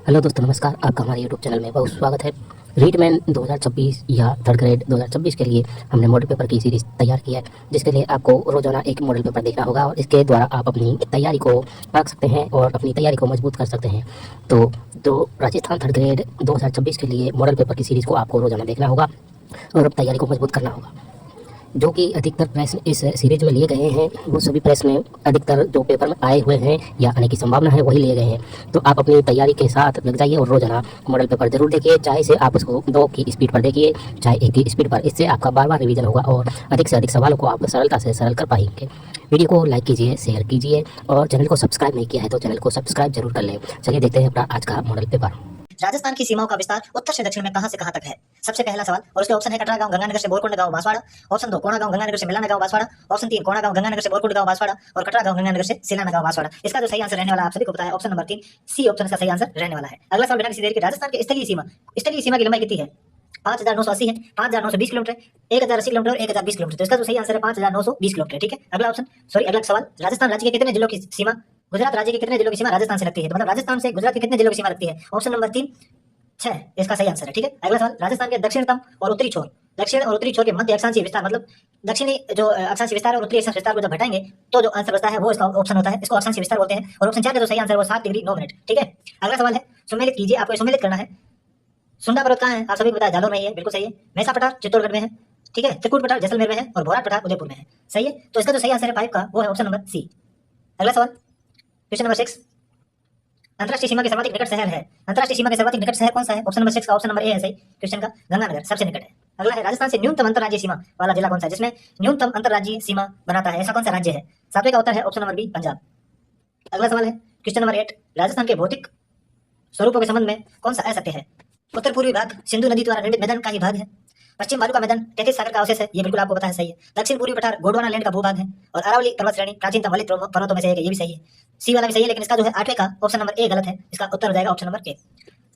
Hello दोस्तों, नमस्कार। आपका हमारे यूट्यूब चैनल में बहुत स्वागत है। रीडमैन 2026 या थर्ड ग्रेड 2026 के लिए हमने मॉडल पेपर की सीरीज़ तैयार की है, जिसके लिए आपको रोजाना एक मॉडल पेपर देखना होगा और इसके द्वारा आप अपनी तैयारी को रख सकते हैं और अपनी तैयारी को मजबूत कर सकते हैं। तो राजस्थान थर्ड ग्रेड 2026 के लिए मॉडल पेपर की सीरीज़ को आपको रोजाना देखना होगा और अब तैयारी को मजबूत करना होगा। जो कि अधिकतर प्रश्न इस सीरीज में लिए गए हैं, वो सभी प्रश्न अधिकतर जो पेपर में आए हुए हैं या आने की संभावना है वही लिए गए हैं। तो आप अपनी तैयारी के साथ लग जाइए और रोजाना मॉडल पेपर जरूर देखिए, चाहे से आप उसको 2 की स्पीड पर देखिए, चाहे 1 की स्पीड पर। इससे आपका बार बार रिवीजन होगा और अधिक से अधिक सवालों को आप सरलता से सरल कर पाएंगे। वीडियो को लाइक कीजिए, शेयर कीजिए और चैनल को सब्सक्राइब नहीं किया है तो चैनल को सब्सक्राइब जरूर कर लें। चलिए देखते हैं अपना आज का मॉडल पेपर। राजस्थान की सीमाओं का विस्तार उत्तर से दक्षिण में कहां से कहां तक है? सबसे पहला सवाल, और उसके ऑप्शन है कटरा गांव गंगानगर से बोरकुंड गांव बांसवाड़ा, ऑप्शन 2 कोणा गांव गंगानगर से मिलाना गांव बांसवाड़ा, ऑप्शन 3 कोणा गांव गंगानगर से बोरकुंड गांव बांसवाड़ा और कटरा गांव गंगानगर से सिलाना गांव बांसवाड़ा। इसका जो सही आंसर रहने वाला आप सभी को पता है, ऑप्शन नंबर 3 सी ऑप्शन इसका सही आंसर रहने वाला है। अगला सवाल बिना किसी देरी के, राजस्थान की स्थलीय सीमा की लंबाई कितनी है? 5980 है, 5920 किलोमीटर, 1080 किलोमीटर और 1020 किलोमीटर। तो इसका जो सही आंसर है 5920 किलोमीटर। ठीक है, अगला सवाल, राजस्थान राज्य के कितने जिलों की सीमा गुजरात राज्य के कितने जिलों की सीमा राजस्थान से लगती है? तो मतलब राजस्थान से गुजरात के कितने जिलों की सीमा लगती है? ऑप्शन नंबर 3 6 इसका सही आंसर है। ठीक है, अगला सवाल, राजस्थान के दक्षिण और उत्तरी छोर के मध्य अक्षांशीय विस्तार, मतलब दक्षिणी जो अक्षांशीय विस्तार और उत्तरी अक्षांशीय विस्तार को जब घटाएंगे तो जो आंसर बचता है वो इसका ऑप्शन होता है, इसको अक्षांशीय विस्तार बोलते हैं। और ऑप्शन 4 का जो सही आंसर है वो 7 डिग्री 9 मिनट। ठीक है, अगला सवाल है, सुमेलित कीजिए, आपको सुमेलित करना है। सुंडा पर्वत कहाँ है? आप सभी को पता है, जालौर में ही है, बिल्कुल सही है। मैसा पठार चित्तौड़गढ़ में है। ठीक है, त्रिकुट पठार जैसलमेर में है और भोराट पठार उदयपुर में है। सही है, तो इसका जो सही आंसर है 5 का वो है ऑप्शन नंबर सी। अगला सवाल, क्वेश्चन नंबर 6, अंतरराष्ट्रीय सीमा के सर्वाधिक निकट शहर है। अंतरराष्ट्रीय सीमा के सर्वाधिक निकट शहर कौन सा है? ऑप्शन नंबर 6 का ऑप्शन नंबर ए है सही क्वेश्चन का, गंगानगर सबसे निकट है। अगला है, राजस्थान से न्यूनतम अंतरराज्यीय सीमा वाला जिला कौन सा है, जिसमें न्यूनतम अंतरराज्यीय सीमा बनाता है, ऐसा कौन सा राज्य है? 7वें का उत्तर है ऑप्शन नंबर बी, पंजाब। अगला सवाल है क्वेश्चन नंबर 8, राजस्थान के भौतिक स्वरूपों के संबंध में कौन सा असत्य है? उत्तर पूर्वी भाग सिंधु नदी द्वारा निर्मित मैदान का ही भाग है। पश्चिम बालू का मैदान 33 सागर का अवशेष है, ये बिल्कुल आपको पता है, सही है। दक्षिण पूर्वी पठार गोंडवाना लैंड का भूभाग है और अरावली पर्वत श्रेणी प्राचीनतम वलित पर्वतों में से एक है, ये भी सही है। सी वाला भी सही है, लेकिन इसका जो है 8वें का ऑप्शन नंबर ए गलत है, इसका उत्तर हो जाएगा ऑप्शन नंबर ए।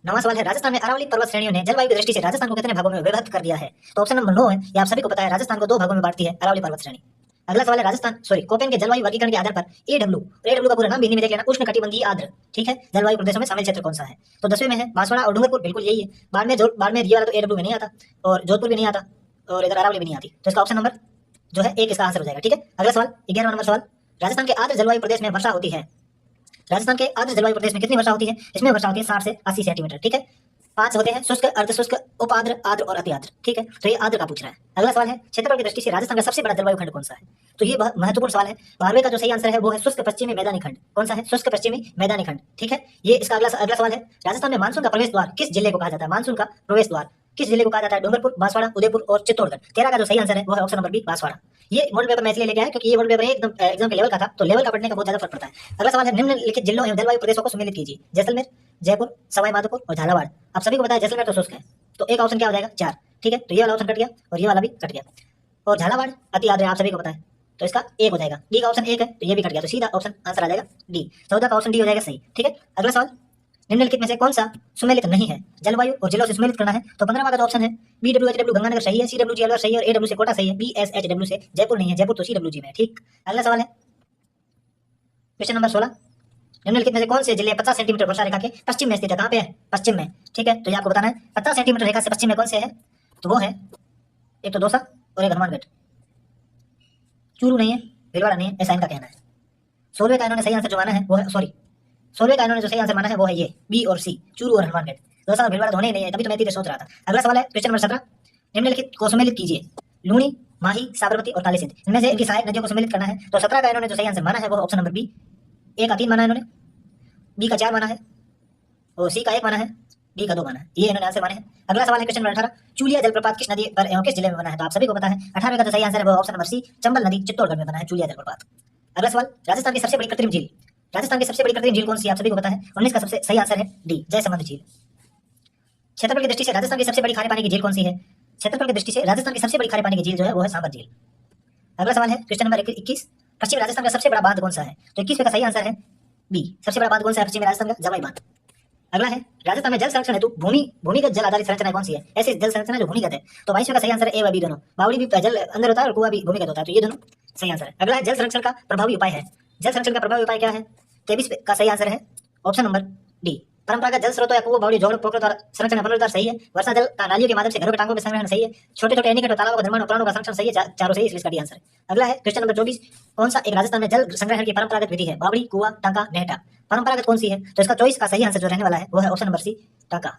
9वां सवाल है, राजस्थान में अरावली पर्वत श्रेणियों ने जलवायु की दृष्टि से राजस्थान को कितने भागों में विभक्त कर दिया है? तो ऑप्शन नंबर 9 है, ये आप सभी को पता है, राजस्थान को 2 भागों में बांटती है अरावली पर्वत श्रेणी। अगला सवाल है, कोपेन के जलवायु वर्गीकरण के आधार पर एडब्ल्यू का पूरा नाम भी हिंदी में देख लेना, उष्ण कटिबंधीय आर्द्र। ठीक है, जलवायु प्रदेशों में शामिल क्षेत्र कौन सा है? तो 10वें में है बांसवाड़ा और डूंगरपुर, बिल्कुल यही है। बाड़मेर ये वाला तो एडब्ल्यू में नहीं आता और जोधपुर भी नहीं आता और इधर अरावली भी नहीं आती, तो इसका ऑप्शन नंबर जो है एक इसका आंसर हो जाएगा। ठीक है, अगला सवाल 11वां नंबर सवाल, राजस्थान के आर्द्र जलवायु प्रदेश में वर्षा होती है। राजस्थान के आर्द्र जलवायु प्रदेश में कितनी वर्षा होती है? इसमें वर्षा होती है 60 से 80 सेंटीमीटर। ठीक है, 5 होते हैं, शुष्क, अर्धशुष्क, उपाद्र, आर्द्र और अति आर्द्र। ठीक है, तो ये आर्द्र का पूछ रहा है। अगला सवाल है, क्षेत्रफल की दृष्टि से राजस्थान का सबसे बड़ा जलवायु खंड कौन सा है? तो ये बहुत महत्वपूर्ण सवाल है। 12वें का जो सही आंसर है वो है शुष्क पश्चिमी मैदानी खंड। कौन सा है? शुष्क पश्चिमी मैदानी खंड। ठीक है, ये इसका अगला सवाल है, राजस्थान में मानसून का प्रवेश द्वार किस जिले को कहा जाता है? मानसून का प्रवेश द्वार किस जिले को कहा जाता है? डूंगरपुर, बांसवाड़ा, उदयपुर और चित्तौड़गढ़। 13 का जो सही आंसर है वो है ऑप्शन नंबर बी, बांसवाड़ा। ये मॉडल पेपर मैं इसलिए लेके आया क्योंकि ये मॉडल पेपर एकदम एग्जाम के लेवल का था, तो लेवल का पढ़ने का बहुत ज्यादा फर्क पड़ता है। अगला सवाल है, निम्नलिखित जिलों एवं जलवायु प्रदेशों को सम्मिलित कीजिए। जैसलमेर, जयपुर, सवाई माधोपुर और झालावाड़। आप सभी को पता है जैसलमेर तो शुष्क है, तो एक ऑप्शन क्या हो जाएगा? 4। ठीक है, तो ये वाला ऑप्शन कट गया और ये वाला भी कट गया। और झालावाड़ अति आर्द्र आप सभी को पता है, तो इसका 1 हो जाएगा। डी का ऑप्शन 1 है, तो ये भी कट गया, तो सीधा ऑप्शन आंसर आ जाएगा डी। 14 का ऑप्शन डी हो जाएगा सही। ठीक है, अगला सवाल, निम्नलिखित में से कौन सा सुमेलित नहीं है? जलवायु और जिलों से सुमेलित करना है, तो 15वां का जो ऑप्शन है BWHW गंगानगर सही है, CWG अलवर सही है और AW से कोटा सही है, BSHW से जयपुर नहीं है, जयपुर तो CWG में है। ठीक, अगला सवाल है क्वेश्चन नंबर 16, निम्नलिखित में से कौन से जिले 50 सेंटीमीटर वर्षा रेखा के पश्चिम में स्थित है? कहाँ पे है? पश्चिम में। ठीक है, तो ये आपको बताना है 50 सेंटीमीटर रेखा से पश्चिम में कौन से है, तो वो है एक तो दौसा और एक हनुमानगढ़। चूरू नहीं है, भीलवाड़ा नहीं है, ऐसा इनका कहना है। 16वें का इन्होंने सही आंसर जो माना है वो है 16वें का इन्होंने जो सही आंसर माना है वो है ये बी और सी, चूरू और हनुमानगढ़। दौसा और भीलवाड़ा तो होने ही नहीं है, तभी तो मैं इतनी देर सोच रहा था। अगला सवाल है क्वेश्चन नंबर 17, निम्नलिखित को सम्मिलित कीजिए। लूणी, माही, साबरमती और काली सिंध, इनमें से इनकी सहायक नदियों को सम्मिलित करना है। तो 17 का इन्होंने जो सही आंसर माना है वो ऑप्शन नंबर बी। ए का 3 माना है इन्होंने, बी का 4 माना है और सी का 1 माना है, डी का 2 माना है, ये इन्होंने आंसर माने हैं। अगला सवाल है क्वेश्चन नंबर 18, चूलिया जलप्रपात किस नदी पर एवं किस जिले में बना है? तो आप सभी को पता है 18वें का जो सही आंसर है वो ऑप्शन नंबर सी, चंबल नदी चित्तौड़गढ़ में बना है चूलिया जलप्रपात। अगला सवाल, राजस्थान की सबसे बड़ी कृत्रिम झील कौन सी है? आप सभी को पता है 19 का सबसे सही आंसर है डी, जयसमंद झील। क्षेत्रफल की दृष्टि से राजस्थान की सबसे बड़ी खारे पानी की झील कौन सी है? क्षेत्रफल की दृष्टि से राजस्थान की सबसे बड़ी खारे पानी की झील जो है वो है सांबर झील। अगला सवाल है क्वेश्चन नंबर 21, पश्चिम राजस्थान का सबसे बड़ा बांध कौन सा है? तो 21 का सही आंसर है बी, सबसे बड़ा बांध कौन सा है पश्चिमी राजस्थान का? जवाई बांध। अगला है, राजस्थान में जल संरक्षण हेतु भूमिगत जल आधारित संरचना कौन सी है? ऐसी जल संरचना जो भूमिगत है, तो 22वें का सही आंसर है ए व बी दोनों। बावड़ी भी जल अंदर होता है और कुआं भी भूमिगत होता है, तो ये दोनों सही आंसर है। अगला है, जल संरक्षण का प्रभावी उपाय है। जल संरक्षण का प्रभावी उपाय क्या है? 23 का सही आंसर है ऑप्शन नंबर डी, परंपरागत जल स्रोतों या कुओं, बावड़ी, जोड़, पोखरों द्वारा संरक्षण या पुनरुद्धार सही है। वर्षा जल का नालियों के माध्यम से घरों के टांगों में संग्रहण सही है। छोटे छोटे एनीकट और तालाबों का निर्माण और प्राणों का संरक्षण सही है। चारों सही है, इसलिए इसका डी आंसर है। अगला है क्वेश्चन नंबर 24, कौन सा एक राजस्थान में जल संग्रहण की परंपरागत विधि है? बावड़ी, कुआं, टांका, नेहटा। परंपरागत कौन सी है? तो इसका चॉइस का सही आंसर जो रहने वाला है वो है ऑप्शन नंबर सी, टांका।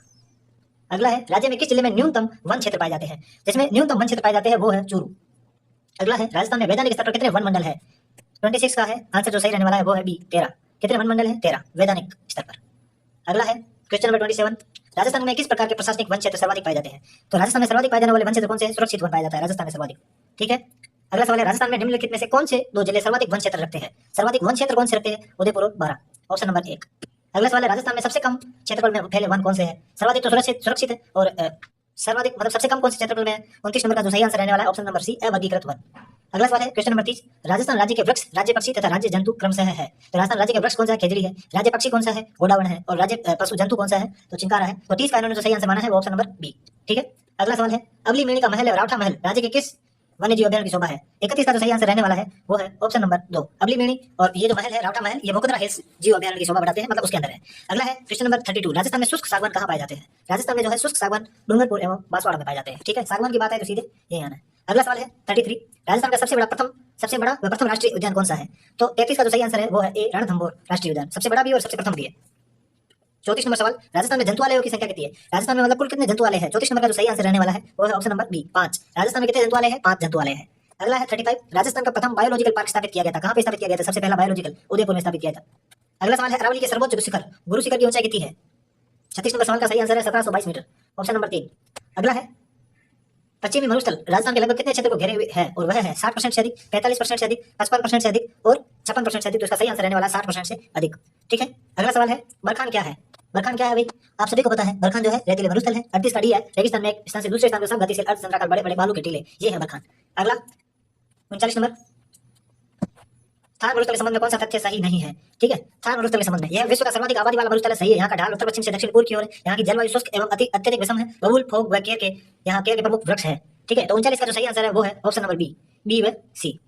अगला है राज्य में किस जिले में न्यूनतम वन क्षेत्र पाए जाते हैं? जिसमें न्यूनतम वन क्षेत्र पाए जाते हैं वो है चूरू। अगला है राजस्थान में वैधानिक स्तर पर कितने वन मंडल है? 26 का है आंसर जो सही रहने वाला है वो है बी, 13। कितने वन मंडल है? 13 वैधानिक स्तर पर। अगला है क्वेश्चन नंबर 27, राजस्थान में किस प्रकार के प्रशासनिक वन क्षेत्र सर्वाधिक पाए जाते हैं? तो राजस्थान में सर्वाधिक पाए जाने वाले वन क्षेत्र कौन से हैं? सुरक्षित वन पाया जाता है राजस्थान में सर्वाधिक। ठीक है, अगला सवाल है राजस्थान में निम्नलिखित में से कौन से दो जिले सर्वाधिक वन क्षेत्र रखते हैं? सर्वाधिक वन क्षेत्र कौन से रखते हैं? उदयपुर और बारां, ऑप्शन नंबर 1। अगला सवाल है राजस्थान में सबसे कम क्षेत्रफल में फैले वन कौन से हैं? सर्वाधिक तो सुरक्षित है और सर्वाधिक मतलब सबसे कम कौन से क्षेत्रफल में है? 29 नंबर का जो सही आंसर रहने वाला है ऑप्शन नंबर सी, अवर्गीकृत वन। अगला सवाल है क्वेश्चन नंबर 30, राजस्थान राज्य के वृक्ष, राज्य पक्षी तथा राज्य जंतु क्रमशः है। तो राजस्थान राज्य के वृक्ष कौन सा है? खेजड़ी है। राज्य पक्षी कौन सा है? गोडावण है। और राज्य पशु जंतु कौन सा है? तो चिंकारा है। तो 30 का इन्होंने जो सही आंसर माना है वो ऑप्शन नंबर बी। ठीक है, अगला सवाल है अवली मेणी का महल और रावठा महल राज्य के किस वन्य जीव अभयारण्य की शोभा है? 31 का जो सही आंसर रहने वाला है वो है ऑप्शन नंबर 2, अवली मेणी। और ये जो महल है रावठा महल, ये मुकदरा हिल्स जीव अभयारण्य की शोभा बढ़ाते हैं, मतलब उसके अंदर है। अगला है क्वेश्चन नंबर 32, राजस्थान में शुष्क सागवान कहाँ पाए जाते हैं? राजस्थान में जो है शुष्क सागवान डूंगरपुर एवं बांसवाड़ा में पाए जाते हैं। ठीक है, सागवान की बात है तो सीधे ये आना है। अगला सवाल है 33, राजस्थान का सबसे बड़ा व प्रथम राष्ट्रीय उद्यान कौन सा है? तो 33 का जो सही आंसर है वो है ए, रणथंभौर राष्ट्रीय उद्यान, सबसे बड़ा भी और सबसे प्रथम भी है। 34 नंबर सवाल, राजस्थान में जंतुआलयों की संख्या कितनी है? राजस्थान में मतलब कुल कितने जंतुआलय है? 34 नंबर का जो सही आंसर रहने वाला है वो है ऑप्शन नंबर बी, 5। राजस्थान में कितने जंतुआलय है? 5 जंतुआलय है। अगला है 35, राजस्थान का प्रथम बायोलॉजिकल पार्क स्थापित किया गया था? कहां पे स्थापित किया गया था? सबसे पहला बायोलॉजिकल उदयपुर में स्थापित किया था। अगला सवाल है अरावली के सर्वोच्च शिखर गुरु शिखर की ऊंचाई कितनी है? 36 नंबर सवाल का सही आंसर है 1722 मीटर, ऑप्शन नंबर 3। अगला है पश्चिमी मरुस्थल राजस्थान के लगभग कितने क्षेत्र को घेरे हुए है? और वह है 60% से अधिक, 45% से अधिक, 55% से अधिक और 56% से अधिक। तो इसका सही आंसर रहने वाला है 60% से अधिक। ठीक है, अगला सवाल है बरखान क्या है? बरखान क्या है भाई? आप सभी को पता है बरखान जो है रेतीले मरुस्थल है। 38 का डी है, रेगिस्तान में एक स्थान से दूसरे स्थान पर सब गतिशील अर्धचंद्राकार बड़े बड़े बालू के टीले, ये है बरखान। अगला 39 नंबर, थार मरुस्थल के संबंध में कौन सा तथ्य सही नहीं है? ठीक है, थार मरुस्थल के संबंध में यह विश्व का सर्वाधिक आबादी वाला मरुस्थल है, सही है। यहाँ का ढाल उत्तर पश्चिम से दक्षिण पूर्व की ओर है। यहाँ की जलवायु शुष्क एवं अत्यधिक विषम है। बबूल, फोग व केर के यहाँ केर के प्रमुख वृक्ष है। ठीक है, तो 39 का जो सही आंसर है वो है ऑप्शन नंबर बी व सी।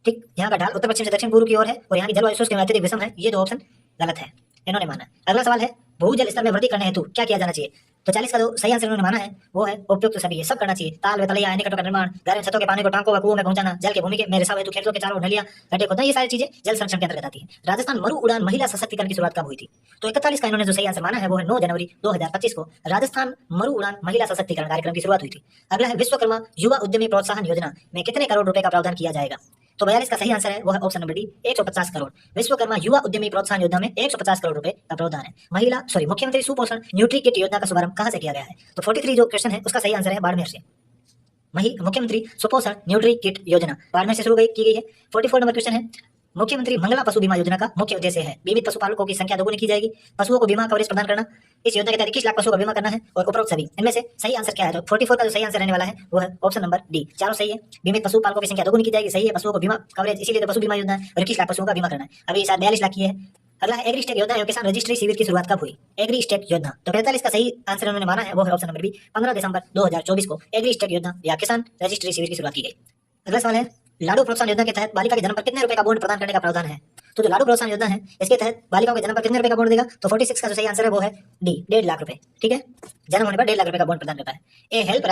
ठीक, यहाँ का ढाल उत्तर पश्चिम से दक्षिण पूर्व की ओर है और यहाँ की जलवायु शुष्क एवं अत्यधिक विषम है। ये दो ऑप्शन गलत है, इन्होंने माना। अगला सवाल है भूजल स्तर में वृद्धि करने हेतु क्या किया जाना चाहिए? तो 40 का जो सही आंसर इन्होंने माना है वो है उपयुक्त सभी, ये सब करना चाहिए। ताल व तलैया, एनीकटों का निर्माण, घर छतों के पानी को टांकों व कुओं में पहुंचाना, जल के भूमि के में रिसाव हेतु खेतों के चारों ढलिया गड्ढे खोदना, ये सारी चीजें जल संरक्षण के अंतर्गत आती है। राजस्थान मरु उड़ान महिला सशक्तिकरण की शुरुआत कब हुई थी? तो 41 का इन्होंने जो सही आंसर माना है वो है 9 जनवरी 2025 को राजस्थान मरु उड़ान महिला सशक्तिकरण कार्यक्रम की शुरुआत हुई थी। अगला है विश्वकर्मा युवा उद्यमी प्रोत्साहन योजना में कितने करोड़ रुपए का प्रावधान किया जाएगा? तो 42 का सही आंसर है वो है option number D, 150 crore. Vishwakarma युवा उद्यमी प्रोत्साहन योजना में 150 करोड़ रुपए का प्रावधान है। मुख्यमंत्री सुपोषण न्यूट्री किट योजना का शुभारंभ कहां से किया गया है? तो 43 जो क्वेश्चन है उसका सही आंसर है बाड़मेर से। मुख्यमंत्री सुपोषण न्यूट्री किट योजना बाड़मेर से शुरू की गई है। 44 नंबर क्वेश्चन है मुख्यमंत्री मंगला पशु बीमा योजना का मुख्य उद्देश्य है? बीमित पशुपालकों की संख्या दोगुनी की जाएगी, पशुओं को बीमा कवरेज प्रदान करना। इस योजना के तहत 21 लाख पशुओं का बीमा करना है और उपरोक्त सभी। इनमें से सही आंसर क्या है? तो 44 का जो सही आंसर रहने वाला है वो है ऑप्शन नंबर डी, चारों सही है। बीमित पशुपालकों की संख्या दोगुनी की जाएगी, सही है। पशुओं को बीमा कवरेज इसीलिए तो पशु बीमा योजना है और 21 लाख पशुओं का बीमा करना है। अभी शायद 42 लाख की है। अगला है एग्री स्टेक योजना एवं किसान रजिस्ट्री शिविर की शुरुआत कब हुई? एग्री स्टेक योजना, तो 45 का सही आंसर उन्होंने माना है वो है ऑप्शन नंबर बी, 15 दिसंबर 2024 को एग्री स्टेक योजना या किसान रजिस्ट्री शिविर की शुरुआत की गई। अगला सवाल है लाडू प्रोत्साहन योजना के तहत बालिका के जन्म पर कितने रुपए का बोनस प्रदान करने का प्रावधान है? तो जो लाडू प्रोत्साहन योजना है इसके तहत बालिकाओं के जन्म पर कितने रुपए का बोनस देगा? तो 46 का जो सही आंसर है वो है डी, 1.5 लाख रुपए। ठीक है, जन्म होने पर 1.5 लाख रुपए का बोनस प्रदान करता है। ए हेल्प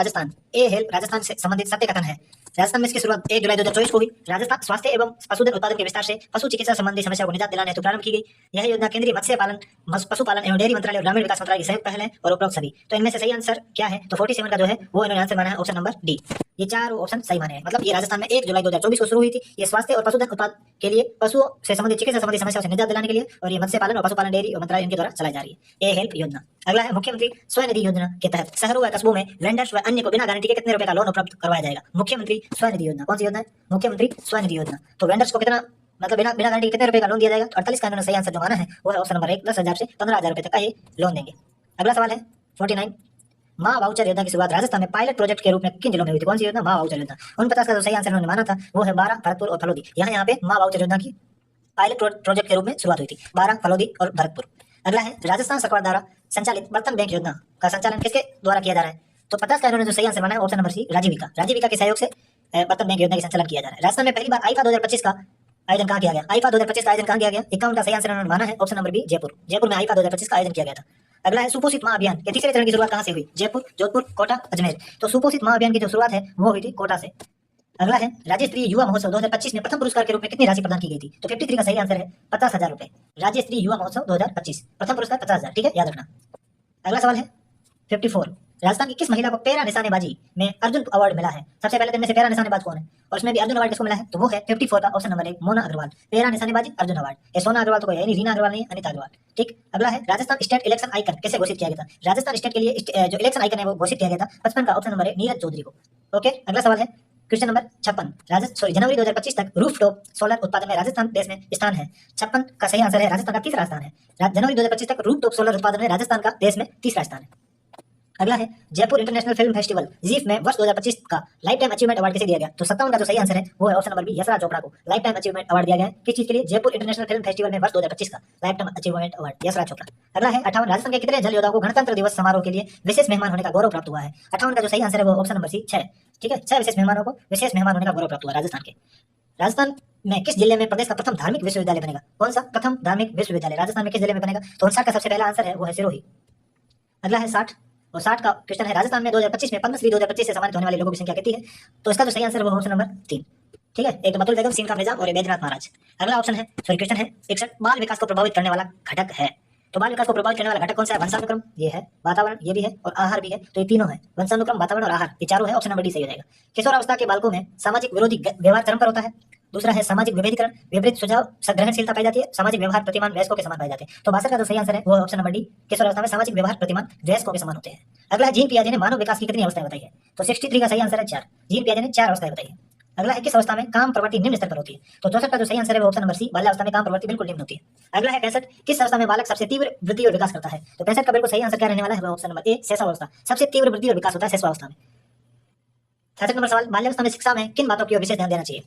राजस्थान से संबंधित सत्य कथन है। राजस्थान में इसकी शुरुआत 1 जुलाई 2024 को हुई। राजस्थान स्वास्थ्य एवं पशुधन उत्पादन के विस्तार से पशु चिकित्सा संबंधी समस्या को निजात दिलाने हेतु प्रारंभ की गई। यह योजना केंद्रीय मत्स्य पालन, पशुपालन एवं डेयरी मंत्रालय और ग्रामीण विकास मंत्रालय की संयुक्त पहल है और उपरोक्त सभी। तो इनमें से सही आंसर क्या है? तो 47 का जो है वो इन्होंने आंसर माना है ऑप्शन नंबर डी। ये चारों ऑप्शन सही माने हैं, मतलब ये राजस्थान में 1 जुलाई 2024 को शुरू हुई थी। ये स्वास्थ्य और पशुधन उत्पाद के लिए पशुओं से संबंधित चिकित्सा संबंधी समस्याओं से निजात दिलाने के लिए, और ये मत्स्य पालन और पशुपालन डेयरी और मंत्रालय इनके द्वारा चलाई जा रही है। ए हेल्प योजना। अगला है मुख्यमंत्री स्वनिधि योजना के तहत शहरों व कस्बों में वेंडर्स व अन्य को बिना गारंटी के कितने रुपए का लोन उपलब्ध करवाया जाएगा? मुख्यमंत्री स्वनिधि योजना। कौन सी योजना है? मुख्यमंत्री स्वनिधि योजना। तो वेंडर्स को कितना मतलब बिना गारंटी के कितने रुपए का लोन दिया जाएगा? तो 48 का इन्होंने सही आंसर जो माना है वो है ऑप्शन नंबर 1, 10,000 से 15,000 रुपए तक का ये लोन देंगे। अगला सवाल है 49, माँ वाउचर योजना की शुरुआत राजस्थान में पायलट प्रोजेक्ट के रूप में किन जिलों में हुई थी? कौन सी योजना? माँ वाउचर योजना। 49 का जो सही आंसर उन्होंने माना था वो है 12, भरतपुर और फलोदी। यहाँ पे माँ वाउचर योजना की पायलट प्रोजेक्ट के रूप में शुरुआत हुई थी, 12, फलोदी और भरतपुर। अगला है राजस्थान सरकार द्वारा संचालित बर्तन बैंक योजना का संचालन किसके द्वारा किया जा रहा है? तो 50 का इन्होंने जो सही आंसर माना है ऑप्शन नंबर सी, राजीविका के सहयोग से बर्तन बैंक योजना का संचालन किया जा रहा है। राजस्थान में पहली बार आईफा 2025 का आयोजन कहाँ किया गया? आईफा 2025 का आयोजन कहाँ किया गया? 51 का सही आंसर उन्होंने माना है ऑप्शन नंबर बी, जयपुर में आईफा 2025 का आयोजन किया गया था। अगला है सुपोषित महाअभियान के तीसरे चरण की शुरुआत कहाँ से हुई? जयपुर, जोधपुर, कोटा, अजमेर। तो सुपोषित महाअभियान की जो शुरुआत है वो हुई थी कोटा से। अगला है राज्य स्तरीय युवा महोत्सव 2025 में प्रथम पुरस्कार के रूप में कितनी राशि प्रदान की गई थी? तो 53 का सही आंसर है 50,000 रुपए। राज्य स्तरीय युवा महोत्सव 2025 प्रथम पुरस्कार 50,000, ठीक है, याद रखना। अगला सवाल है 54, राजस्थान की किस महिला को पैरा निशानेबाजी में अर्जुन अवार्ड मिला है? सबसे पहले इनमें से पैरा निशानेबाज कौन है और उसमें भी अर्जुन अवार्ड किसको मिला है? तो वो है 54 का option number 1 Mona Agarwal. Para निशानेबाजी अर्जुन अवार्ड, ये सोना अग्रवाल तो कोई है नहीं, रीना अग्रवाल नहीं, अनिता अग्रवाल, ठीक। अगला है राजस्थान स्टेट इलेक्शन आइकन कैसे घोषित किया गया था? राजस्थान स्टेट के लिए जो इलेक्शन आइकन है वो घोषित किया गया था 55 का ऑप्शन नंबर है नीरज चौधरी को। ओके, अगला सवाल है क्वेश्चन नंबर 56, जनवरी 2025 तक रूफटॉप सोलर उत्पादन में राजस्थान देश में स्थान है। 56 का सही आंसर है राजस्थान का तीसरा स्थान है। जनवरी 2025 तक रूफटॉप सोलर उत्पादन में राजस्थान का देश में तीसरा स्थान है। अगला है Jaipur international film festival GIF में वर्ष 2025 का लाइफ टाइम अचीवमेंट अवार्ड किसे दिया गया? तो 57 का जो सही आंसर है वो है option number B Yashraj Chopra को लाइफ टाइम अचीवमेंट अवार्ड दिया गया है। किस चीज के लिए? जयपुर इंटरनेशनल फिल्म फेस्टिवल में वर्ष 2025 का life time achievement award Yashraj Chopra. अगला है 58, राजस्थान के कितने जल योद्धाओं को गणतंत्र दिवस समारोह के लिए विशेष मेहमान होने का गौरव प्राप्त हुआ है? 58 का जो सही आंसर है वो ऑप्शन नंबर सी 6, ठीक है, 6 विशेष मेहमानों को विशेष मेहमान होने का गौरव प्राप्त हुआ राजस्थान के। राजस्थान में किस जिले में प्रदेश का प्रथम धार्मिक विश्वविद्यालय बनेगा? कौन सा प्रथम धार्मिक विश्वविद्यालय राजस्थान में किस जिले में बनेगा? तो 59 का सबसे पहला आंसर है वो है सिरोही। अगला है 60, और 60 का क्वेश्चन है राजस्थान में 2025 में पद्मश्री 2025 से सम्मानित होने वाले लोगों की संख्या कितनी है? तो इसका जो सही आंसर है वो ऑप्शन नंबर 3, ठीक है, एक तो मतुल बेगम, सीन निजाम और एक बैजनाथ महाराज। अगला ऑप्शन है क्वेश्चन है 61, बाल विकास को प्रभावित करने वाला घटक है। तो बाल विकास को प्रभावित करने वाला घटक कौन सा है? वंशानुक्रम ये है, वातावरण ये भी है और आहार भी है। तो ये तीनों है, वंशानुक्रम, वातावरण और आहार, ये चारों है, ऑप्शन नंबर डी सही हो जाएगा। किशोरावस्था के बालकों में सामाजिक विरोधी व्यवहार चरम पर होता है। दूसरा है सामाजिक विभेदीकरण, विपरीत सुझाव ग्रहणशीलता पाई जाती है, सामाजिक व्यवहार प्रतिमान वयस्कों के समान पाए जाते हैं। तो 62 का जो सही आंसर है वो ऑप्शन नंबर डी, किशोरावस्था में सामाजिक व्यवहार प्रतिमान वयस्कों के समान होते हैं। अगला है जीन पियाजे ने मानव विकास की कितनी अवस्थाएं बताई है? तो 63 का सही आंसर है 4, जीन पियाजे ने 4 अवस्थाएं बताई है। अगला है किस अवस्था में काम प्रवृत्ति निम्न स्तर पर होती है? तो 64 का जो सही आंसर है वो ऑप्शन नंबर सी, बाल्यावस्था में काम प्रवृत्ति बिल्कुल निम्न होती है। अगला है 65, किस अवस्था में बालक सबसे तीव्र वृद्धि और विकास करता है? तो 65 का बिल्कुल सही आंसर क्या रहने वाला है? ऑप्शन नंबर ए, शैशवावस्था, सबसे तीव्र वृद्धि और विकास होता है शैशवावस्था में। 66 नंबर सवाल, बाल्यावस्था में शिक्षा में किन बातों की ओर विशेष ध्यान देना चाहिए?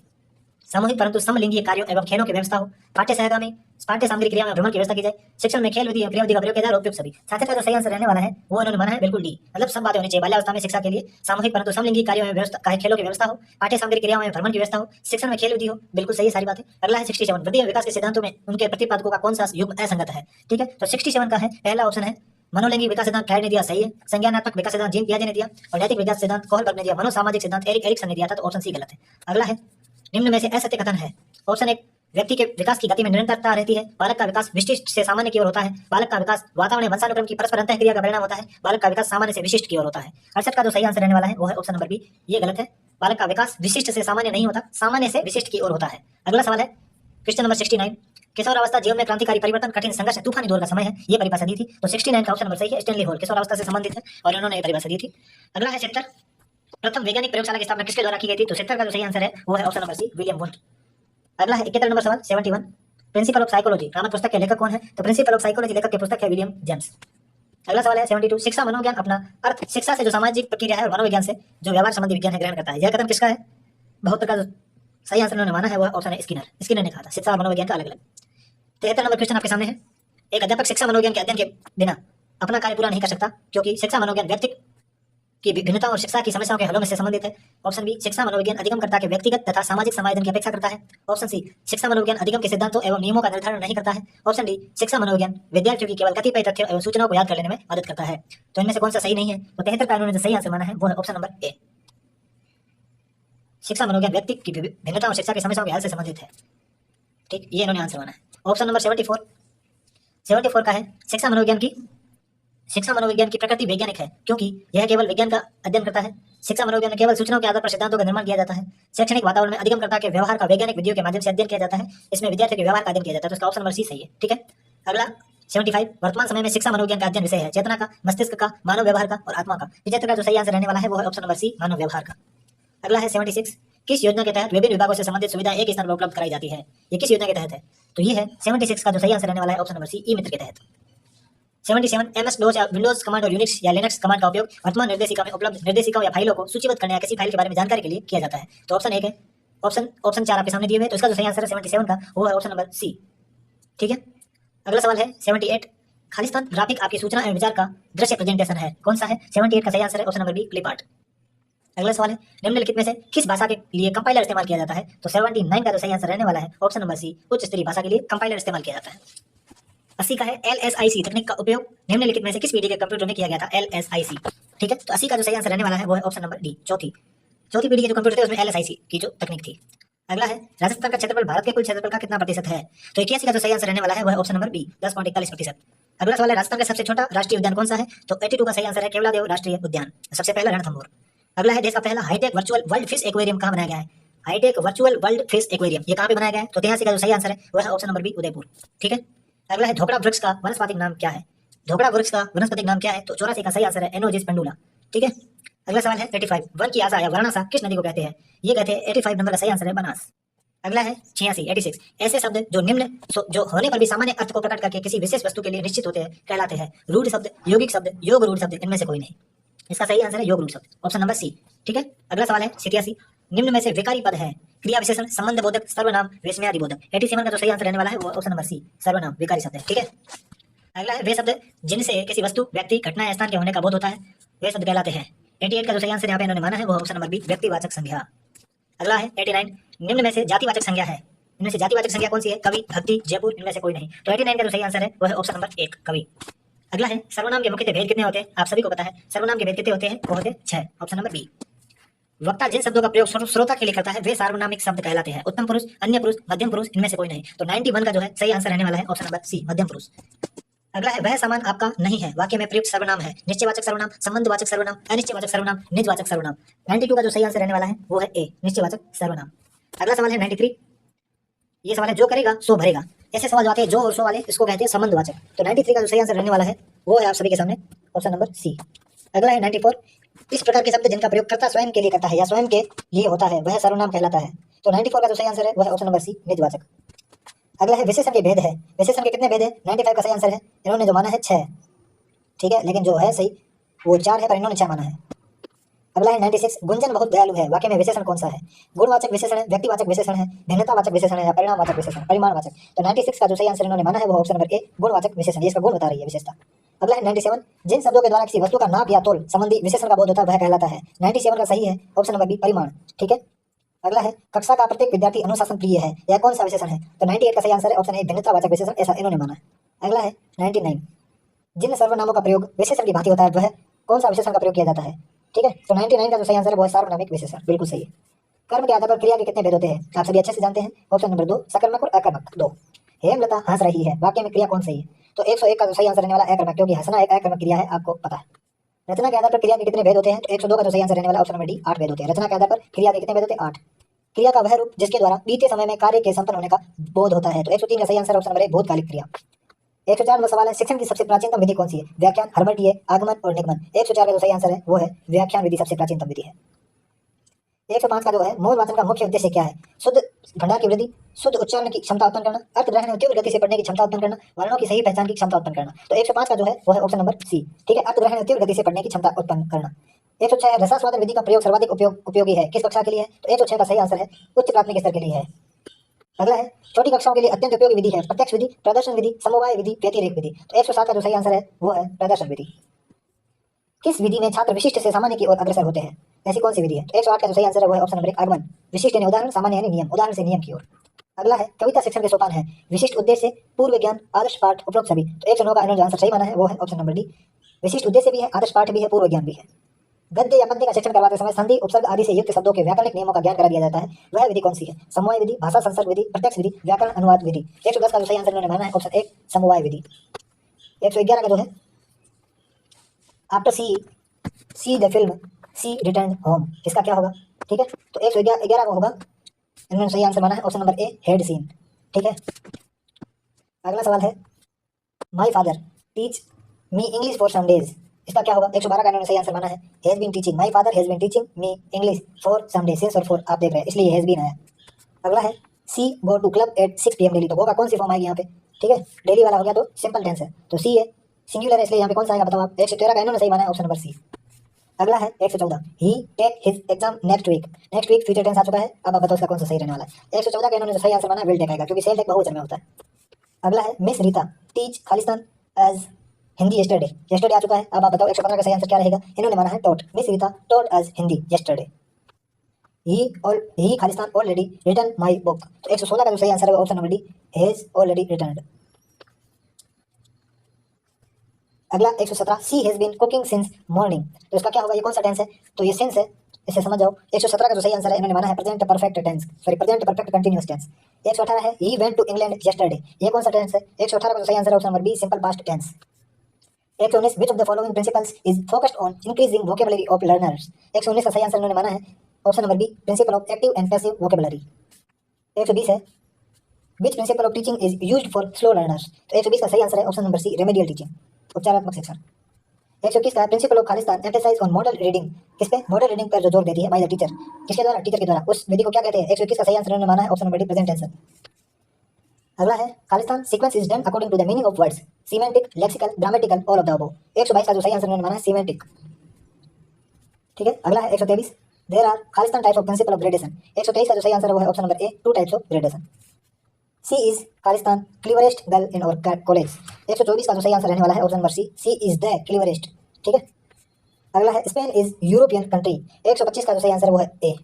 सामूहिक परंतु समलिंगीय कार्यों एवं खेलों की व्यवस्था हो, पाठ्य सहगामी पाठ्य सामग्री क्रिया में भ्रमण की व्यवस्था की जाए, शिक्षण में खेल विधि एवं क्रियाविधि का प्रयोग किया जाए, उपयुक्त सभी। 66 का जो सही आंसर रहने वाला है वो इन्होंने माना है बिल्कुल डी, मतलब सब बातें होनी चाहिए बाल्यावस्था में शिक्षा के लिए। सामूहिक परंतु समलिंगी कार्यों में व्यवस्था, खेलों की व्यवस्था हो, पाठ्य सामग्री क्रियाओं में भ्रमण की व्यवस्था हो, शिक्षण में खेल विधि हो, बिल्कुल सही सारी बातें। अगला है 67, वृद्धि और विकास के सिद्धांतों में उनके प्रतिपादकों का कौन सा युग्म असंगत है? ठीक है, तो 67 का है पहला ऑप्शन है मनोलैंगिक विकास सिद्धांत फ्राइड ने दिया, सही है। संज्ञानात्मक विकास सिद्धांत जीन पियाजे ने दिया और नैतिक विकास सिद्धांत कोहलबर्ग ने दिया। मनोसामाजिक सिद्धांत एरिक एरिक्सन ने दिया था, तो ऑप्शन सी गलत है। अगला है निम्न में से असत्य कथन है। ऑप्शन 1, व्यक्ति के विकास की गति में निरंतरता रहती है, बालक का विकास विशिष्ट से सामान्य की ओर होता है, बालक का विकास वातावरण वंशानुक्रम की परस्पर अंतःक्रिया का परिणाम होता है, बालक का विकास सामान्य से विशिष्ट की ओर होता है। 68 का जो सही आंसर रहने वाला है वो है ऑप्शन नंबर बी, ये गलत है, बालक का विकास विशिष्ट से सामान्य नहीं होता, सामान्य से विशिष्ट की ओर होता है। अगला सवाल है क्वेश्चन नंबर 69, किशोरावस्था जीवन में क्रांतिकारी परिवर्तन, कठिन संघर्ष, तूफानी दौर का समय है, ये परिभाषा दी थी। तो 69 का ऑप्शन नंबर सही है, स्टैनली हॉल किशोरावस्था से संबंधित है और उन्होंने ये परिभाषा दी थी। अगला है 70, प्रथम वैज्ञानिक प्रयोगशाला की स्थापना किसके द्वारा की गई थी? तो 70 का जो सही आंसर है वो है option number C, William Wundt. अगला है 71 नंबर सवाल 71, प्रिंसिपल ऑफ साइकोलॉजी नामक पुस्तक के लेखक कौन है? तो प्रिंसिपल ऑफ साइकोलॉजी लेखक की पुस्तक है विलियम जेम्स। अगला सवाल है 72, शिक्षा मनोविज्ञान अपना अर्थ शिक्षा से जो सामाजिक प्रक्रिया है और मनोविज्ञान से जो व्यवहार संबंधी विज्ञान है ग्रहण करता है, यह कथन किसका है? 72 का जो सही आंसर उन्होंने माना है वो ऑप्शन है स्किनर ने कहा था शिक्षा और मनोविज्ञान का अलग अलग। 73 नंबर क्वेश्चन आपके सामने है, एक अध्यापक शिक्षा मनोविज्ञान के अध्ययन के बिना अपना कार्य पूरा नहीं कर सकता क्योंकि शिक्षा मनोविज्ञान व्यक्ति की भिन्नता और शिक्षा की समस्याओं के हलों में से संबंधित है। ऑप्शन बी, शिक्षा मनोविज्ञान अधिगमकर्ता के व्यक्तिगत तथा सामाजिक समायोजन की अपेक्षा करता है। ऑप्शन सी, शिक्षा मनोविज्ञान अधिगम के सिद्धांतों एवं नियमों का निर्धारण नहीं करता है। ऑप्शन डी, शिक्षा मनोविज्ञान विद्यार्थियों की केवल कतिपय तथ्यों एवं सूचनाओं को याद कर लेने में मदद करता है। तो इनमें से कौन सा सही नहीं है? तो 73 का इन्होंने जो सही आंसर माना है वो है ऑप्शन नंबर ए, शिक्षा मनोविज्ञान व्यक्ति की भिन्नता और शिक्षा की समस्याओं के हल से संबंधित है। ठीक, ये इन्होंने आंसर माना है। ऑप्शन नंबर 74 का है शिक्षा मनोविज्ञान की प्रकृति वैज्ञानिक है क्योंकि यह केवल विज्ञान का अध्ययन करता है। शिक्षा मनोविज्ञान में केवल सूचनाओं के आधार पर सिद्धांतों का निर्माण किया जाता है। शैक्षणिक वातावरण में अधिगमकर्ता के व्यवहार का वैज्ञानिक विधियों के माध्यम से अध्ययन किया जाता है। इसमें विद्यार्थियों के व्यवहार का अध्ययन किया जाता है। तो इसका ऑप्शन नंबर सी सही है। ठीक है, अगला 75, वर्तमान समय में शिक्षा मनोविज्ञान का अध्ययन विषय है चेतना का, मस्तिष्क का, मानव व्यवहार का और आत्मा का। 75 का जो सही आंसर रहने वाला है वो है ऑप्शन नंबर सी, मानव व्यवहार का। अगला है 76, किस योजना के तहत विभिन्न विभागों से संबंधित सुविधा एक स्थान पर उपलब्ध कराई जाती है? ये किस योजना के तहत है? तो ये है 76 का जो सही आंसर रहने वाला है ऑप्शन नंबर सी, ई मित्र के तहत। 77, MS DOS या विंडोज कमांड और यूनिक्स या लिनक्स कमांड का उपयोग वर्तमान निर्देशिका में उपलब्ध निर्देशिकाओं या फाइलों को सूचीबद्ध करने या किसी फाइल के बारे में जानकारी के लिए किया जाता है। तो ऑप्शन 1 है, ऑप्शन 4 आपके सामने दिए हुए हैं। तो इसका जो सही आंसर है 77 का वो है ऑप्शन नंबर सी। ठीक है, अगला सवाल है 78, खालिस्तान ग्राफिक आपकी सूचना एवं विचार का दृश्य प्रेजेंटेशन है, कौन सा है? 78 का सही आंसर है option number B, clip art. अगला सवाल है, निम्नलिखित में से किस भाषा के लिए कंपाइलर इस्तेमाल किया जाता है? तो 79 का जो सही आंसर रहने वाला है ऑप्शन नंबर सी, उच्च स्तरीय भाषा के लिए कंपाइलर इस्तेमाल किया जाता है। 80 का है LSIC तकनीक का उपयोग निम्नलिखित में से किस पीढ़ी के कंप्यूटर में किया गया था? LSIC। ठीक है, तो 80 का जो सही आंसर रहने वाला है वो है ऑप्शन नंबर डी, चौथी पीढ़ी के जो कंप्यूटर थे उसमें LSIC की जो तकनीक थी। अगला है राजस्थान का क्षेत्रफल भारत के कुल क्षेत्रफल का कितना प्रतिशत है? तो 81 का जो सही आंसर रहने वाला है वो है ऑप्शन नंबर बी, 10.41%। अगला सवाल है राजस्थान का सबसे छोटा राष्ट्रीय उद्यान कौन सा है? तो 82 का सही आंसर है केवलादेव राष्ट्रीय उद्यान, सबसे पहला रणथंभौर। अगला है देश का पहला high tech virtual world fish aquarium कहाँ बनाया गया है? High tech virtual world fish aquarium ये कहाँ पे बनाया गया है? तो 83 का जो सही आंसर है वो है ऑप्शन नंबर बी, उदयपुर। ठीक है, अगला है धोकड़ा वृक्ष का वनस्पतिक नाम क्या है? धोकड़ा वृक्ष का वनस्पतिक नाम क्या है? तो 84 का सही आंसर है एनोजिस पेंडुला। ठीक है, अगला सवाल है 85 वन की आशा या वरणासा किस नदी को कहते हैं? ये कहते हैं 85 नंबर का सही आंसर है बनास। अगला है 86 ऐसे शब्द जो निम्न जो होने पर भी सामान्य अर्थ को प्रकट करके किसी विशेष वस्तु के लिए निश्चित होते हैं कहलाते हैं? रूढ़ शब्द, यौगिक शब्द, योग रूढ़ शब्द, इनमें से कोई नहीं। इसका सही आंसर है योग रूढ़ शब्द, ऑप्शन नंबर सी। ठीक है, अगला सवाल है 87 निम्न में से विकारी पद है? क्रिया विशेषण, संबंध बोधक, सर्वनाम, विस्मयादि बोधक। 87 का जो सही आंसर रहने वाला है वो ऑप्शन नंबर सी, सर्वनाम, विकारी शब्द है। ठीक है, अगला है वे शब्द जिनसे किसी वस्तु, व्यक्ति, घटना या स्थान के होने का बोध होता है वे शब्द कहलाते हैं? 88 का जो सही आंसर यहाँ पे इन्होंने माना है वो ऑप्शन नंबर बी, व्यक्तिवाचक संज्ञा। अगला है 89 निम्न में से जातिवाचक संज्ञा है? इनमें से जातिवाचक संज्ञा कौन सी है? कवि, भक्ति, जयपुर, इनमें से कोई नहीं। तो 89 का जो सही आंसर है वो है ऑप्शन नंबर 1, कवि। अगला है सर्वनाम के मुख्यतः भेद कितने होते हैं? आप सभी को पता है सर्वनाम के भेद कितने होते हैं? वो होते हैं 6, ऑप्शन नंबर बी। वक्ता जिन शब्दों का प्रयोग श्रोता के लिए करता है वे सार्वनामिक शब्द कहलाते हैं? उत्तम पुरुष, अन्य पुरुष, मध्यम पुरुष, इनमें से कोई नहीं। तो 91 का जो है सही आंसर रहने वाला है ऑप्शन नंबर सी, मध्यम पुरुष। अगला है वह सामान आपका नहीं है वाक्य में प्रयुक्त सर्वनाम है? निश्चयवाचक सर्वनाम, संबंधवाचक सर्वनाम, अनिश्चयवाचक सर्वनाम, निजवाचक सर्वनाम। 92 का जो सही आंसर रहने वाला है वो है ए, निश्चयवाचक सर्वनाम। अगला सवाल है 93, ये सवाल है जो करेगा सो भरेगा। ऐसे सवाल जो आते हैं जो और सो वाले इसको कहते हैं संबंधवाचक। तो 93 का जो सही आंसर रहने वाला है वो है आप सभी के सामने ऑप्शन नंबर सी। अगला है 94 इस प्रकार के शब्द जिनका प्रयोग कर्ता स्वयं के लिए करता है या स्वयं के लिए होता है वह सर्वनाम कहलाता है? तो 94 का जो सही आंसर है वह ऑप्शन नंबर सी, निजवाचक। अगला है विशेषण के भेद है? विशेषण के कितने भेद है? 95 का सही आंसर है इन्होंने जो माना है 6। ठीक है, लेकिन जो है सही वो 4 है पर इन्होंने 6 माना है। अगला है 96 गुंजन बहुत दयालु है वाक्य में विशेषण कौन सा है? गुणवाचक विशेषण है, व्यक्तिवाचक विशेषण है, भिन्नतावाचक विशेषण है या परिणामवाचक विशेषण, परिमाणवाचक। तो 96 का जो सही आंसर इन्होंने माना है वो ऑप्शन नंबर ए, गुणवाचक विशेषण, ये इसका गुण बता रही है विशेषता। अगला है 97 जिन शब्दों के द्वारा किसी वस्तु का नाप या तोल संबंधी विशेषण का बोध होता है वह कहलाता है? 97 का सही है ऑप्शन नंबर बी, परिमाण। ठीक है, अगला है कक्षा का प्रत्येक विद्यार्थी अनुशासन प्रिय है यह कौन सा विशेषण है? तो 98 का सही आंसर है ऑप्शन ए, भिन्नतावाचक विशेषण, ऐसा इन्होंने माना है। अगला है 99 जिन सर्वनामों का प्रयोग विशेषण की भांति होता है वह कौन सा विशेषण का प्रयोग किया जाता है? ठीक है, तो 99 का जो सही आंसर है वो है सार्वनामिक विशेषण, बिल्कुल सही है। कर्म के आधार पर क्रिया के कितने भेद होते हैं? आप सभी अच्छे से जानते हैं, ऑप्शन नंबर 2, सकर्मक और अकर्मक, 2। हेमलता हंस रही है वाक्य में क्रिया कौन सही है? तो 101 का जो सही आंसर रहने वाला अकर्मक, क्योंकि हंसना एक अकर्मक क्रिया है, आपको पता है। रचना के आधार पर क्रिया के कितने भेद होते हैं? तो 102 का जो सही आंसर रहने वाला ऑप्शन नंबर डी, 8 भेद होते हैं। रचना के आधार पर क्रिया के कितने भेद होते हैं? 8। क्रिया का वह रूप जिसके द्वारा बीते समय में कार्य के संपन्न होने का बोध होता है? तो 103 का सही आंसर ऑप्शन नंबर ए, भूतकालिक क्रिया। 104 नंबर सवाल है शिक्षण की सबसे प्राचीनतम विधि कौन सी है? व्याख्यान, हर्मटिए, आगमन और निगमन। 104 का जो सही आंसर है वो है व्याख्यान विधि सबसे प्राचीनतम विधि है। 105 का जो है मूल वाचन का मुख्य उद्देश्य क्या है? शुद्ध भंडार की वृद्धि, शुद्ध उच्चारण की क्षमता उत्पन्न करना, अर्थ ग्रहण और तीव्र गति से पढ़ने की क्षमता उत्पन्न करना, वर्णों की सही पहचान की क्षमता उत्पन्न करना। तो 105 का जो है वो है ऑप्शन नंबर सी। ठीक है, अर्थ ग्रहण और तीव्र गति से पढ़ने की क्षमता उत्पन्न करना। 106 रसास्वादन विधि का प्रयोग सर्वाधिक उपयोगी है किस कक्षा के लिए है? तो 106 का सही आंसर है उच्च प्राथमिक स्तर के लिए है। अगला है छोटी कक्षाओं के लिए अत्यंत उपयोगी विधि है प्रत्यक्ष विधि, प्रदर्शन विधि, समवाय विधि, व्यतिरेक विधि। तो 107 का जो सही आंसर है वो है प्रदर्शन विधि। किस विधि में छात्र विशिष्ट से सामान्य की ओर अग्रसर होते हैं? ऐसी कौन सी विधि है? तो 108 का जो सही आंसर है वो है ऑप्शन नंबर 1, आगमन। विशिष्ट यानी उदाहरण, सामान्य यानी नियम, उदाहरण से नियम की ओर। अगला है कविता शिक्षण के सोपान है? विशिष्ट उद्देश्य, पूर्व ज्ञान, आदर्श पाठ, उपरोक्त सभी। तो 109 का इन्होंने जो आंसर सही माना है वो है ऑप्शन नंबर डी, विशिष्ट उद्देश्य भी है, आदर्श पाठ भी है, पूर्व ज्ञान भी है। गद्य या पद्य का शिक्षण करवाते समय संधि, उपसर्ग आदि से युक्त शब्दों के व्याकरणिक नियमों का ज्ञान करा दिया जाता है, वह विधि कौन सी है? समवाय विधि, भाषा संसर्ग विधि, प्रत्यक्ष विधि, व्याकरण अनुवाद विधि। 110 का जो सही आंसर इन्होंने माना है ऑप्शन 1, समवाय विधि। 111 का जो है after see the film see return home, इसका क्या होगा? ठीक है, तो 111 का होगा इन्होंने सही आंसर माना है option number A, had seen. ठीक है, अगला सवाल है my father teach me English for some days, इसका क्या होगा? 112 का इन्होंने सही आंसर माना है has been teaching, my father has been teaching me English for some days, since और फॉर आप देख रहे हैं इसलिए हैज बीन आया। अगला है she go to club at 6 PM daily, तो गो का कौन सी फॉर्म आएगी यहाँ पे? ठीक है, डेली वाला हो गया तो सिंपल टेंस है, तो सी है, सिंगुलर है, इसलिए यहाँ पे कौन सा आएगा बताओ आप? 113 का इन्होंने सही माना है ऑप्शन नंबर सी। अगला है 114 he take his exam next week, next week future tense आ चुका है, अब आप बताओ इसका कौन सा सही रहने वाला है? 114 का इन्होंने सही आंसर माना विल टेक आएगा, क्योंकि सेल टेक बहुवचन में होता है। अगला है मिस रीता टीच खालिस्तान एज हिंदी यस्टरडे, यस्टरडे आ चुका है, अब आप बताओ 115 का सही आंसर क्या रहेगा? इन्होंने माना है taught, Miss Rita taught as Hindi yesterday. He खालिस्तान ऑलरेडी रिटर्न माय बुक, तो 116 का जो सही आंसर है option number D, has already returned. अगला 117 she has been cooking since morning. तो इसका क्या होगा, ये कौन सा टेंस है, तो ये सिंस है, इसे समझ जाओ। 117 का जो सही आंसर है इन्होंने माना है present perfect tense, sorry present perfect continuous tense. 118 है he went to England yesterday, ये कौन सा टेंस है, 118 का जो सही आंसर है option number B simple past tense. 119 which of the following principles is focused on increasing vocabulary of learners. 119 का सही आंसर इन्होंने माना है option number B principle of active and passive vocabulary. 120 है which principle of teaching is used for slow learners. तो 120 का सही answer है option number C remedial teaching, उपचारात्मक शिक्षण। 121 का प्रिंसिपल ऑफ खालिस्तान एम्फेसाइज ऑन मॉडल रीडिंग, किस पे, मॉडल रीडिंग पर जो जोर देती है बाय द टीचर, किसके द्वारा, टीचर के द्वारा, उस विधि को क्या कहते हैं। 121 का सही आंसर उन्होंने माना है option number D present tense. अगला है खालिस्तान sequence is done according to the meaning of words, semantic, lexical, grammatical, all of the above. 122 का जो सही आंसर उन्होंने माना है सीमेंटिक, ठीक है। अगला है 123 देयर आर खालिस्तान types of principle of gradation. 123 का जो सही आंसर है वो है option number A two types of gradation. She is खालिस्तान cleverest girl in our college. 124 का जो सही आंसर रहने वाला है option number C is the cleverest, ठीक है। अगला है स्पेन इज यूरोपियन कंट्री। 125 का जो सही आंसर है वो है ए,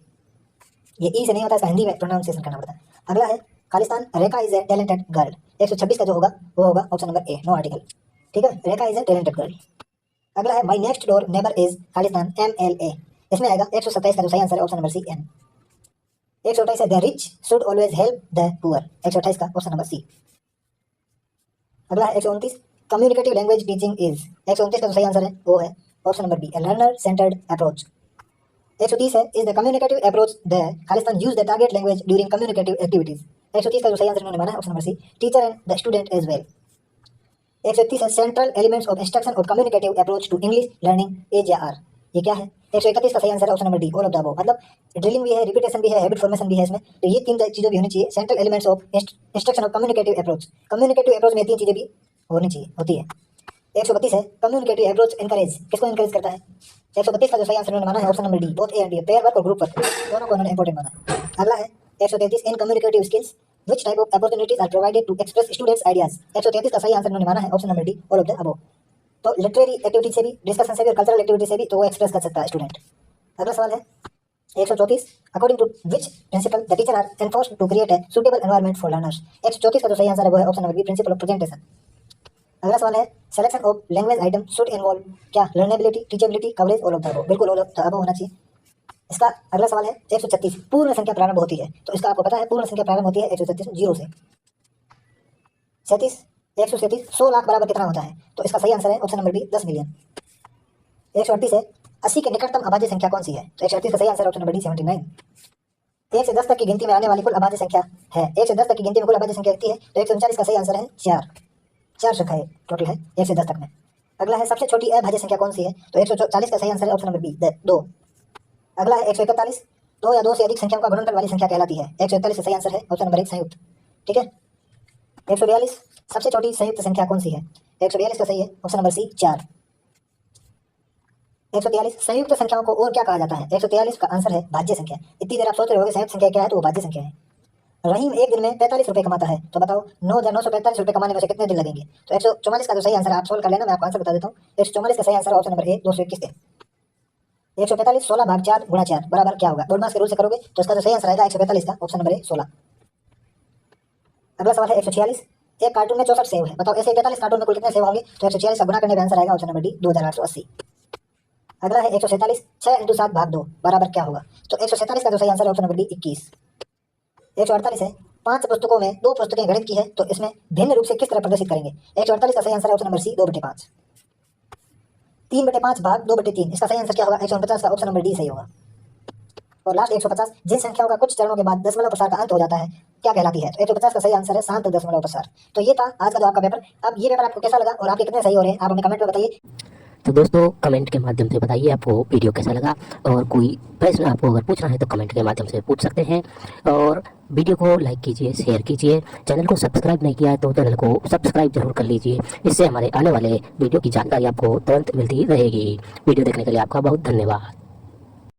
ये ई से नहीं होता, इसका हिंदी में प्रोनाउंसिएशन करना पड़ता है। अगला है खालिस्तान Rekha is a talented girl. 126 का जो होगा वो होगा option number A no article, ठीक है, Rekha is a talented girl. अगला है my next door neighbour is खालिस्तान MLA, इसमें आएगा 127 का जो सही आंसर है ऑप्शन नंबर सी एन। 128 है the rich should always help the poor. 128 का ऑप्शन नंबर सी। अगला है 129 कम्युनिकेटिव लैंग्वेज टीचिंग इज। 129 का जो सही आंसर है वो है option number B learner centred approach. 130 है is the communicative approach the खालिस्तान use the target language during communicative activities. 130 का जो सही आंसर उन्होंने माना है option number C teacher and the student as well. 131 है central elements of instruction of communicative approach to English learning as या are, ये क्या है। 131 का सही आंसर है option number D all of the above, मतलब ड्रिलिंग भी है, रिपीटेशन भी है, हैबिट फॉर्मेशन भी है इसमें, तो ये तीन चीज़ें भी होनी चाहिए। Central elements of instruction of communicative approach, communicative approach में तीन चीज़ें भी होनी चाहिए, होती है। 132 है कम्युनिकेटिव अप्रोच एनकरेज, किसको एनकरेज करता है। 132 का जो सही आंसर उन्होंने माना है option number D both A and D, pair work और ग्रुप वर्क दोनों को उन्होंने इंपॉर्टेंट माना है। अगला है 133 in communicative skills which type of opportunities are provided to express students ideas. 133 का सही आंसर उन्होंने माना है option number D all of the above, तो लिटरेरी एक्टिविटी से भी, डिस्कशन से भी और कल्चरल एक्टिविटी से भी तो वो एक्सप्रेस कर सकता है स्टूडेंट। अगला सवाल है 134 according to which principle the teacher are enforced to create a suitable environment for learners. 134 का जो सही आंसर है वो है option number B principle of presentation. अगला सवाल है selection of language item should involve क्या, learnability, teachability, coverage, all of the above, बिल्कुल ऑल ऑफ द अबव होना चाहिए इसका। अगला सवाल है 136 पूर्ण संख्या प्रारंभ होती है, तो इसका आपको पता है पूर्ण संख्या प्रारंभ होती है 136 जीरो से। 137 100 लाख बराबर कितना होता है, तो इसका सही आंसर है ऑप्शन नंबर बी 10 मिलियन। 138 है 80 के निकटतम अभाज्य संख्या कौन सी है, तो 138 का सही आंसर ऑप्शन नंबर डी 79। 1 से 10 तक की गिनती में आने वाली कुल अभाज्य संख्या है, 1 से 10 तक की गिनती में कुल अभाज्य संख्या कितनी है, तो 139 का सही आंसर है 4 संख्या है टोटल है 1 से 10 तक में। अगला है सबसे छोटी अभाज्य संख्या कौन सी है, तो 140 का सही आंसर है ऑप्शन नंबर बी 2। अगला है 141 दो या दो से अधिक संख्याओं का गुणनफल वाली संख्या कहलाती है। 141 का सही आंसर है ऑप्शन नंबर 1 संयुक्त, ठीक है। 142 सबसे छोटी संयुक्त संख्या कौन सी है, 142 का सही है ऑप्शन नंबर सी 4। 143 संयुक्त संख्याओं को और क्या कहा जाता है, 143 का आंसर है भाज्य संख्या। इतनी देर आप सोच रहे होगे संयुक्त संख्या क्या है, तो वो भाज्य संख्या है। रहीम एक दिन में 45 रुपये कमाता है, तो बताओ 9,945 रुपये कमाने में से कितने दिन लगेंगे, तो 144 का जो सही आंसर आप सोल्व कर लेना, मैं आपको आंसर बता देता हूँ। 144 का सही आंसर ऑप्शन नंबर ए 221 दिन। 145 16 भाग 4 गुणा 4 बराबर क्या होगा, बोर्ड मास के रूल से करोगे तो इसका जो सही आंसर आएगा 145 का ऑप्शन नंबर ए 16। अगला सवाल है 146 एक कार्टून में 64 सेव है, बताओ ऐसे 43 कार्टून में कुल कितने सेव होंगे, तो 146 का गुणा करने का आंसर आएगा ऑप्शन नंबर डी 2880। अगला है 147 6 × 7 भाग 2 बराबर क्या होगा, तो 147 का जो सही आंसर है ऑप्शन नंबर डी 21। 148 है 5 पुस्तकों में 2 पुस्तकें गणित की है, तो इसमें भिन्न रूप से किस तरह प्रदर्शित करेंगे। 148 का सही आंसर है ऑप्शन नंबर सी 2/5। 3/5 भाग 2/3 इसका सही आंसर क्या होगा, 149 का ऑप्शन नंबर डी सही होगा। और लास्ट 150 जिन संख्याओं का कुछ चरणों के बाद दशमलव प्रसार का अंत हो जाता है क्या कहलाती है, तो 150 का सही आंसर है शांत दशमलव प्रसार। तो ये था आज का जो आपका पेपर। अब ये पेपर आपको कैसा लगा और आपके कितने सही हो रहे हैं आप हमें कमेंट में बताइए। तो दोस्तों कमेंट के माध्यम से बताइए आपको वीडियो कैसा लगा, और कोई प्रश्न आपको अगर पूछना है तो कमेंट के माध्यम से पूछ सकते हैं। और वीडियो को लाइक कीजिए, शेयर कीजिए, चैनल को सब्सक्राइब नहीं किया है तो चैनल को सब्सक्राइब जरूर कर लीजिए, इससे हमारे आने वाले वीडियो की जानकारी आपको तुरंत मिलती रहेगी। वीडियो देखने के लिए आपका बहुत धन्यवाद।